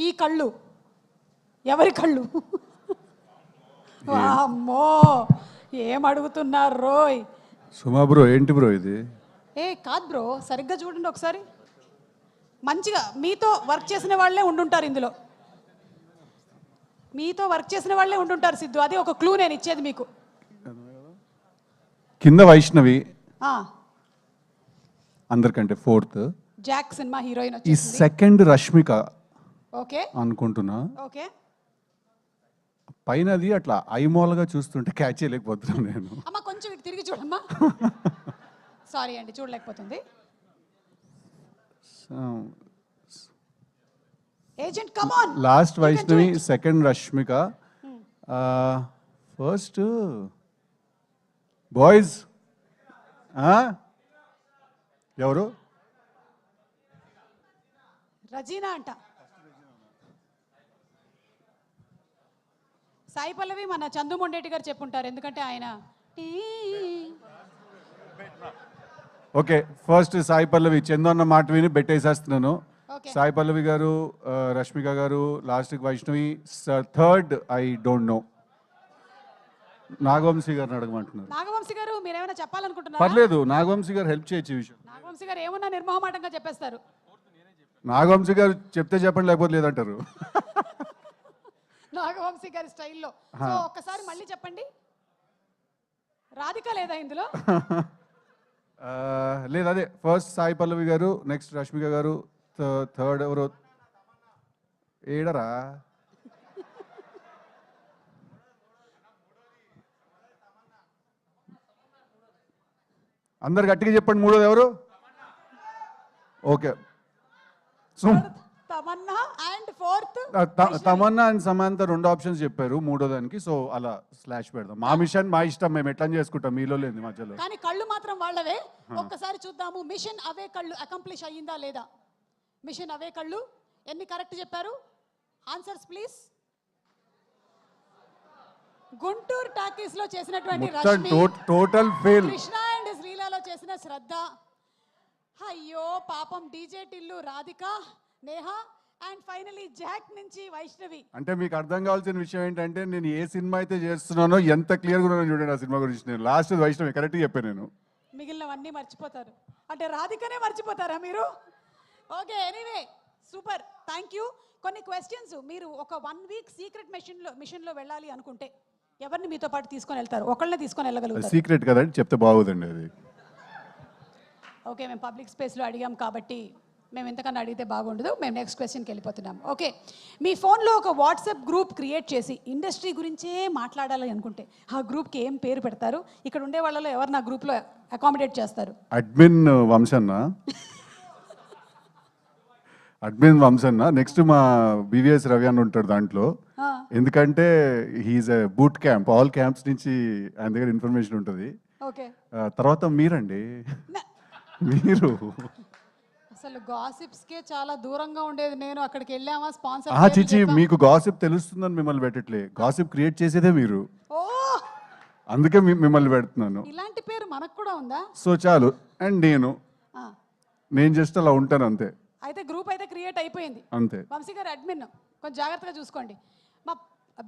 ఈ కళ్ళు ఎవరి కళ్ళు? అమ్మో ఏం అడుగుతున్నారు రోయ్. సుమా బ్రో, ఏంటి బ్రో ఇది? కాదు బ్రో, సరిగ్గా చూడండి ఒకసారి. మంచిగా మీతో వర్క్ చేసిన వాళ్ళే ఉండుంటారు ఇందులో, మీతో వర్క్ చేసిన వాళ్ళే ఉండుంటారు సిద్ధు. అది ఒక క్లూ నేను ఇచ్చేది మీకు. కింద వైష్ణవి, అందరికంటే ఫోర్త్. జాక్ సినిమా హీరోయిన్ ఈ సెకండ్ రష్మిక ఓకే అనుకుంటున్నా. ఓకే, పైనది అట్లా ఐమోల్గా చూస్తుంటే క్యాచ్ చేయలేకపోతున్నాను నేను. అమ్మా కొంచెం ఇటు తిరిగి చూడమ్మా. సారీ అండి, చూడలేకపోతుంది. Agent come on. Last Vaishnavi, second Rashmika, first boys. ఎవరు? రజీనా అంట. సాయి పల్లవి మన చందు మొండేటి గారు చెప్పుంటారు, ఎందుకంటే ఆయన. Okay, first Sai Pallavi. చందు అన్న మాట విని బెట్టేసేస్తున్నాను. సాయి పల్లవి గారు, రష్మిక గారు, last Vaishnavi, third I don't know. Nagavamsi గారిని అడగమంటున్నారు. నాగవంశీ గారు మీరేమైనా చెప్పాలనుకుంటున్నారా? పర్లేదు, నాగవంశీ గారు హెల్ప్ చేయొచ్చు ఈ విషయం. నాగవంశీ గారు ఏమన్నా నిర్మోహమాటంగా చెప్పేస్తారు. నాగవంశీ గారు చెప్తే చెప్పండి, లేకపోతే లేదంటారు. నాగవంశీ గారి స్టైల్లో. సో ఒక్కసారి మళ్ళీ చెప్పండి. రాధిక లేదా ఇందులో? లేదు, అదే ఫస్ట్ సాయి పల్లవి గారు, నెక్స్ట్ రష్మిక గారు, థర్డ్ ఎవరు? ఏడరా? అందరు గట్టిగా చెప్పండి. మూడోది ఎవరు? Okay, Tamannaah and fourth Tamannaah and Samantha రెండు ఆప్షన్స్ చెప్పారు మూడో దానికి. సో అలా స్లాష్ పెడదాం. మా మిషన్ మా ఇష్టం, మేము ఎట్లా చేసుకుంటాం, మీలో లేదు మధ్యలో. కానీ కళ్ళు మాత్రం వాళ్ళవే. ఒక్కసారి చూద్దాము, మిషన్ అవే కళ్ళు అకంప్లిష్ అయ్యిందా లేదా. మిషన్ అవే కళ్ళు ఎన్ని కరెక్ట్ చెప్పారు? Answers please. గుంటూరు టాకీస్ లో చేసినటువంటి Rashmi, total fail. Krishna and శ్రీలాలో చేసిన శ్రద్ధ, అయ్యో పాపం DJ Tillu Radhika, Neha, and finally Jack నుంచి వైష్ణవి. అంటే మీకు అర్థం కావాల్సిన విషయం ఏంటంటే, నేను ఏ సినిమా అయితే చేస్తున్నానో ఎంత క్లియర్గా ఉన్నానో చూడండి ఆ సినిమా గురించి. నేను లాస్ట్ వైష్ణవి కరెక్ట్గా చెప్పాను. నేను మిగిలినవన్నీ మర్చిపోతారు. అంటే రాధికనే మర్చిపోతారా మీరు? Okay, anyway super, thank you. కొన్ని క్వశ్చన్స్, మీరు ఒక 1 వీక్ సీక్రెట్ మిషన్లో వెళ్ళాలి అనుకుంటే ఎవరిని మీతో పాటు తీసుకొని వెళ్తారు? ఒకళ్ళనే తీసుకొని వెళ్ళగలుగుతారు. సీక్రెట్ కదండి, చెప్తే బాగోదండి అది. ఓకే, మేము పబ్లిక్ స్పేస్లో అడిగాం కాబట్టి మేము ఎంతకన్నా అడిగితే బాగుండదు. మేము నెక్స్ట్ క్వశ్చన్కి వెళ్ళిపోతున్నాం. ఓకే, మీ ఫోన్లో ఒక వాట్సాప్ గ్రూప్ క్రియేట్ చేసి ఇండస్ట్రీ గురించే మాట్లాడాలి అనుకుంటే ఆ గ్రూప్కి ఏం పేరు పెడతారు? ఇక్కడ ఉండే వాళ్ళలో ఎవరు నా గ్రూప్లో అకామిడేట్ చేస్తారు? అడ్మిన్ వంశన్న. నెక్స్ట్ మా బీవీఎస్ రవి అని ఉంటాడు దాంట్లో. ఎందుకంటే హీఈస్ ఎ బూట్ క్యాంప్, ఆల్ క్యాంప్స్ నుంచి ఆయన దగ్గర ఇన్ఫర్మేషన్ ఉంటుంది. ఓకే, తర్వాత మీరండి, మీరు అసలు గాసిప్స్కే చాలా దూరంగా ఉండేది నేను. అక్కడికి వెళ్ళామా స్పాన్సర్ చిచి, మీకు గాసిప్ తెలుస్తుందని మిమ్మల్ని పెట్టట్లే, గాసిప్ క్రియేట్ చేసేదే మీరు. ఓ, అందుకే మిమ్మల్ని పెడుతున్నాను. ఇలాంటి పేరు మనకు కూడా ఉందా? సో చాలు. అండ్ నేను జస్ట్ అలా ఉంటాను అంతే. అయితే గ్రూప్ అయితే క్రియేట్ అయిపోయింది అంతే. వంశీ గారు అడ్మిన్, కొంచెం జాగ్రత్తగా చూసుకోండి. మా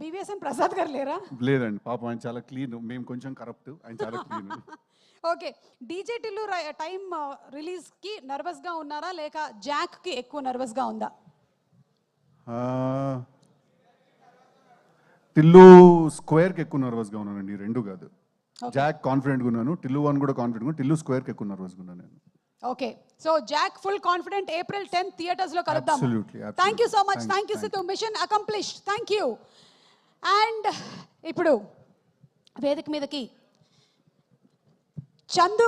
బీవీఎస్ఎన్ ప్రసాద్ గారు లేరా? లేదండి, పాపం ఆయన చాలా క్లీన్, మేము కొంచెం కరప్ట్, ఆయన చాలా clean. Okay, DJ Tillu time రిలీజ్కి నర్వస్గా ఉన్నారా, లేక జాక్కి ఎక్కువ నర్వస్గా ఉందా? టిల్లు స్క్వేర్కి ఎక్కువ నర్వస్గా ఉన్నానండి, రెండు కాదు. జాక్ కాన్ఫిడెంట్గా ఉన్నాను, టిల్లు 1 కూడా కాన్ఫిడెంట్గా, టిల్లు స్క్వేర్కి ఎక్కువ నర్వస్గా ఉన్నాను నేను. Okay, so Jack full confident. April 10th థియేటర్స్లో కలుద్దాం. Thank you so much. Thank you Siddhu. Mission accomplished. Thank you. And ఇప్పుడు వేదిక మీదకి చందు